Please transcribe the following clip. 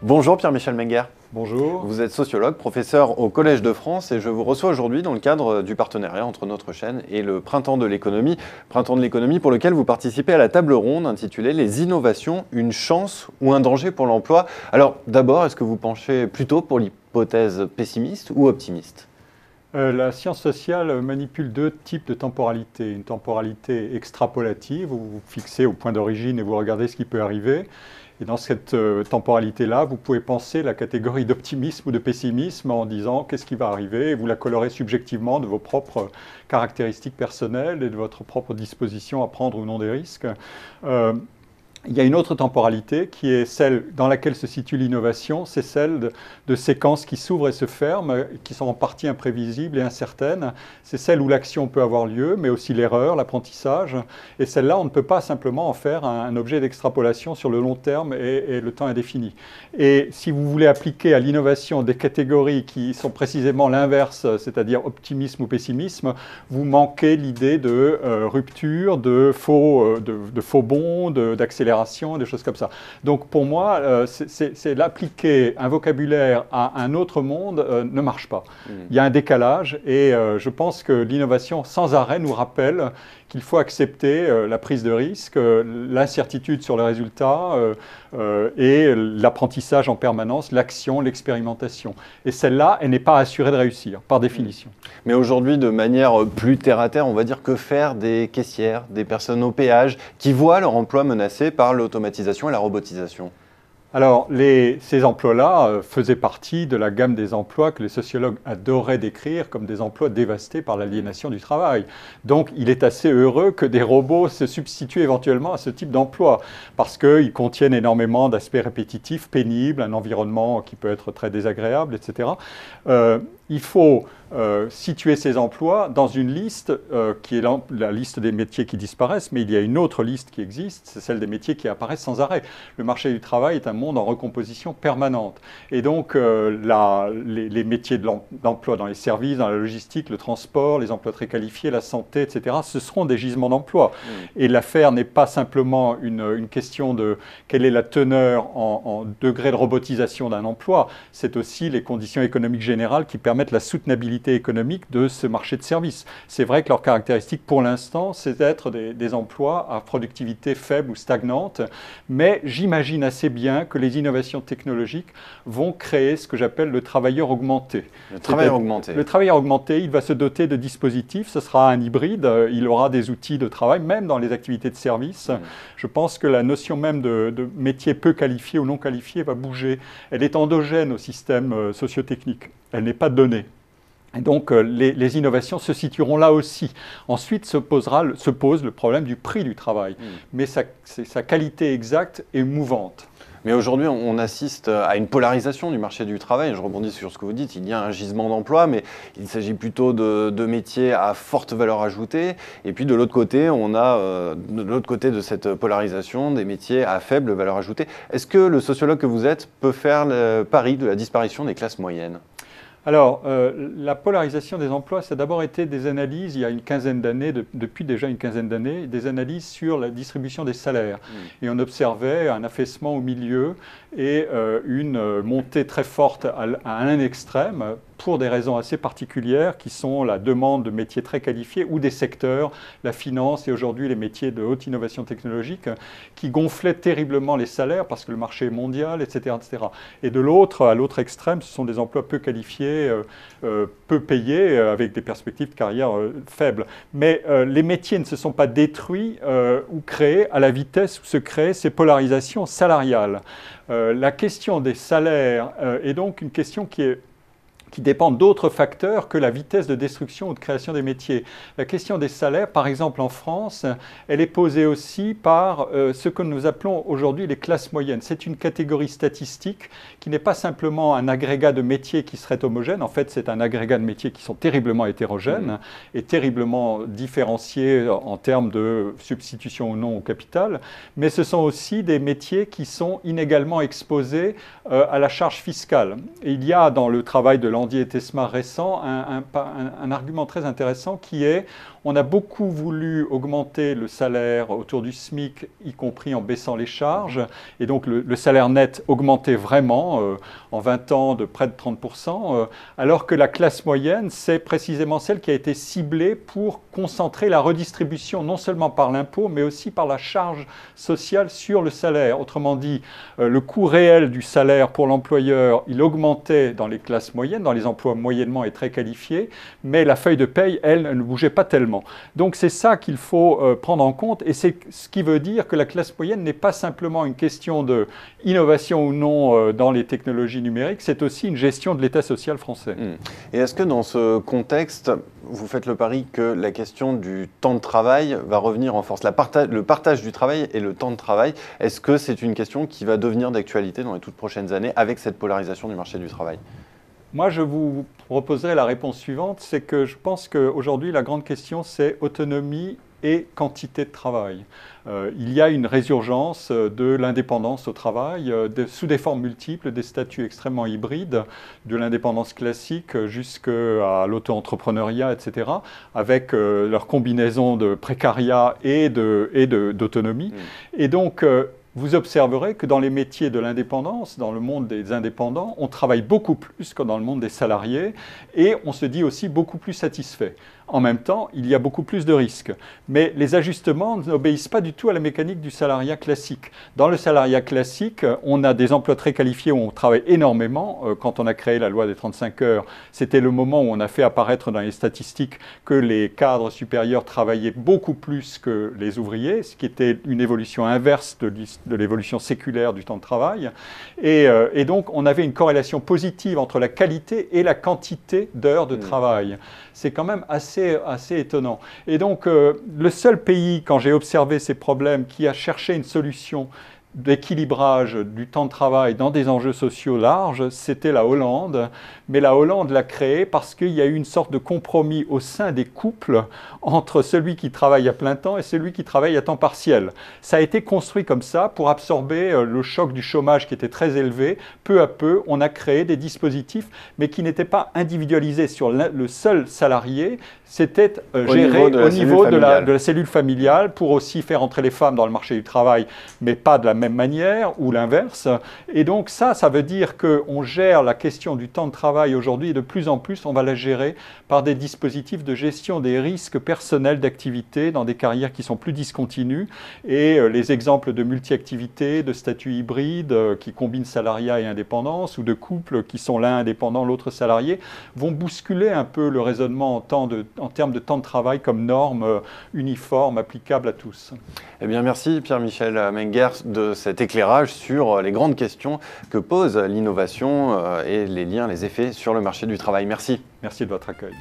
Bonjour Pierre-Michel Menguer. Bonjour. Vous êtes sociologue, professeur au Collège de France et je vous reçois aujourd'hui dans le cadre du partenariat entre notre chaîne et le Printemps de l'économie pour lequel vous participez à la table ronde intitulée Les innovations, une chance ou un danger pour l'emploi. Alors d'abord, est-ce que vous penchez plutôt pour l'hypothèse pessimiste ou optimiste ? La science sociale manipule deux types de temporalité. Une temporalité extrapolative, où vous fixez au point d'origine et vous regardez ce qui peut arriver. Et dans cette temporalité-là, vous pouvez penser la catégorie d'optimisme ou de pessimisme en disant qu'est-ce qui va arriver, et vous la colorez subjectivement de vos propres caractéristiques personnelles et de votre propre disposition à prendre ou non des risques. Il y a une autre temporalité qui est celle dans laquelle se situe l'innovation, c'est celle de séquences qui s'ouvrent et se ferment, qui sont en partie imprévisibles et incertaines. C'est celle où l'action peut avoir lieu, mais aussi l'erreur, l'apprentissage. Et celle-là, on ne peut pas simplement en faire un objet d'extrapolation sur le long terme et le temps indéfini. Et si vous voulez appliquer à l'innovation des catégories qui sont précisément l'inverse, c'est-à-dire optimisme ou pessimisme, vous manquez l'idée de rupture, de faux bonds, d'accélération, des choses comme ça. Donc pour moi, c'est l'appliquer un vocabulaire à un autre monde ne marche pas. Il y a un décalage et je pense que l'innovation sans arrêt nous rappelle qu'il faut accepter la prise de risque, l'incertitude sur le résultat et l'apprentissage en permanence, l'action, l'expérimentation. Et celle-là, elle n'est pas assurée de réussir, par définition. Mais aujourd'hui, de manière plus terre-à-terre, on va dire que faire des caissières, des personnes au péage, qui voient leur emploi menacé par l'automatisation et la robotisation? Alors, ces emplois-là faisaient partie de la gamme des emplois que les sociologues adoraient décrire comme des emplois dévastés par l'aliénation du travail. Donc, il est assez heureux que des robots se substituent éventuellement à ce type d'emploi, parce qu'ils contiennent énormément d'aspects répétitifs, pénibles, un environnement qui peut être très désagréable, etc. Il faut situer ces emplois dans une liste qui est la liste des métiers qui disparaissent, mais il y a une autre liste qui existe, c'est celle des métiers qui apparaissent sans arrêt. Le marché du travail est un monde en recomposition permanente. Et donc, les métiers d'emploi dans les services, dans la logistique, le transport, les emplois très qualifiés, la santé, etc., ce seront des gisements d'emploi. Et l'affaire n'est pas simplement une question de quelle est la teneur en degré de robotisation d'un emploi, c'est aussi les conditions économiques générales qui permettent la soutenabilité économique de ce marché de services. C'est vrai que leur caractéristique pour l'instant, c'est d'être des emplois à productivité faible ou stagnante, mais j'imagine assez bien que les innovations technologiques vont créer ce que j'appelle le travailleur augmenté. Le travailleur augmenté. Le travailleur augmenté, il va se doter de dispositifs, ce sera un hybride, il aura des outils de travail, même dans les activités de service. Je pense que la notion même de métier peu qualifié ou non qualifié va bouger. Elle est endogène au système sociotechnique, elle n'est pas donnée. Et donc, les innovations se situeront là aussi. Ensuite se pose le problème du prix du travail. Mais sa qualité exacte est mouvante. Mais aujourd'hui, on assiste à une polarisation du marché du travail. Je rebondis sur ce que vous dites. Il y a un gisement d'emploi, mais il s'agit plutôt de métiers à forte valeur ajoutée. Et puis de l'autre côté, on a, de l'autre côté de cette polarisation, des métiers à faible valeur ajoutée. Est-ce que le sociologue que vous êtes peut faire le pari de la disparition des classes moyennes ? Alors, la polarisation des emplois, ça a d'abord été des analyses, il y a une quinzaine d'années, depuis déjà une quinzaine d'années, des analyses sur la distribution des salaires. Et on observait un affaissement au milieu et une montée très forte à un extrême, pour des raisons assez particulières qui sont la demande de métiers très qualifiés ou des secteurs, la finance et aujourd'hui les métiers de haute innovation technologique, qui gonflaient terriblement les salaires parce que le marché est mondial, etc. etc. Et de l'autre, à l'autre extrême, ce sont des emplois peu qualifiés, peu payés, avec des perspectives de carrière faibles. Mais les métiers ne se sont pas détruits ou créés à la vitesse où se créent ces polarisations salariales. La question des salaires est donc une question qui dépend d'autres facteurs que la vitesse de destruction ou de création des métiers. La question des salaires, par exemple en France, elle est posée aussi par ce que nous appelons aujourd'hui les classes moyennes. C'est une catégorie statistique qui n'est pas simplement un agrégat de métiers qui serait homogène. En fait, c'est un agrégat de métiers qui sont terriblement hétérogènes et terriblement différenciés en termes de substitution ou non au capital. Mais ce sont aussi des métiers qui sont inégalement exposés à la charge fiscale. Et il y a dans le travail de Landier et Tesma récent un argument très intéressant qui est On a beaucoup voulu augmenter le salaire autour du SMIC, y compris en baissant les charges. Et donc le salaire net augmentait vraiment en 20 ans de près de 30%, alors que la classe moyenne, c'est précisément celle qui a été ciblée pour concentrer la redistribution, non seulement par l'impôt, mais aussi par la charge sociale sur le salaire. Autrement dit, le coût réel du salaire pour l'employeur, il augmentait dans les classes moyennes, dans les emplois moyennement et très qualifiés, mais la feuille de paye, elle, ne bougeait pas tellement. Donc c'est ça qu'il faut prendre en compte, et c'est ce qui veut dire que la classe moyenne n'est pas simplement une question d'innovation ou non dans les technologies numériques, c'est aussi une gestion de l'État social français. Et est-ce que dans ce contexte, vous faites le pari que la question du temps de travail va revenir en force, le partage du travail et le temps de travail, est-ce que c'est une question qui va devenir d'actualité dans les toutes prochaines années avec cette polarisation du marché du travail? Moi, je vous proposerai la réponse suivante, c'est que je pense qu'aujourd'hui, la grande question, c'est autonomie et quantité de travail. Il y a une résurgence de l'indépendance au travail, sous des formes multiples, des statuts extrêmement hybrides, de l'indépendance classique jusqu'à l'auto-entrepreneuriat, etc., avec leur combinaison de précariat et d'autonomie. Et donc, vous observerez que dans les métiers de l'indépendance, dans le monde des indépendants, on travaille beaucoup plus que dans le monde des salariés et on se dit aussi beaucoup plus satisfait. En même temps, il y a beaucoup plus de risques. Mais les ajustements n'obéissent pas du tout à la mécanique du salariat classique. Dans le salariat classique, on a des emplois très qualifiés où on travaille énormément. Quand on a créé la loi des 35 heures, c'était le moment où on a fait apparaître dans les statistiques que les cadres supérieurs travaillaient beaucoup plus que les ouvriers, ce qui était une évolution inverse de l'évolution séculaire du temps de travail. Et donc, on avait une corrélation positive entre la qualité et la quantité d'heures de travail. C'est quand même assez étonnant. Et donc, le seul pays, quand j'ai observé ces problèmes, qui a cherché une solution d'équilibrage du temps de travail dans des enjeux sociaux larges, c'était la Hollande. Mais la Hollande l'a créé parce qu'il y a eu une sorte de compromis au sein des couples entre celui qui travaille à plein temps et celui qui travaille à temps partiel. Ça a été construit comme ça pour absorber le choc du chômage qui était très élevé. Peu à peu, on a créé des dispositifs, mais qui n'étaient pas individualisés sur le seul salarié. C'était géré au niveau de la cellule familiale pour aussi faire entrer les femmes dans le marché du travail, mais pas de la même manière ou l'inverse. Et donc ça veut dire qu'on gère la question du temps de travail aujourd'hui et de plus en plus, on va la gérer par des dispositifs de gestion des risques personnels d'activité dans des carrières qui sont plus discontinues. Et les exemples de multi-activité, de statut hybride qui combinent salariat et indépendance, ou de couples qui sont l'un indépendant, l'autre salarié, vont bousculer un peu le raisonnement en termes de temps de travail comme norme uniforme, applicable à tous. Eh bien, merci Pierre-Michel Mengers de cet éclairage sur les grandes questions que pose l'innovation et les liens, les effets sur le marché du travail. Merci. Merci de votre accueil.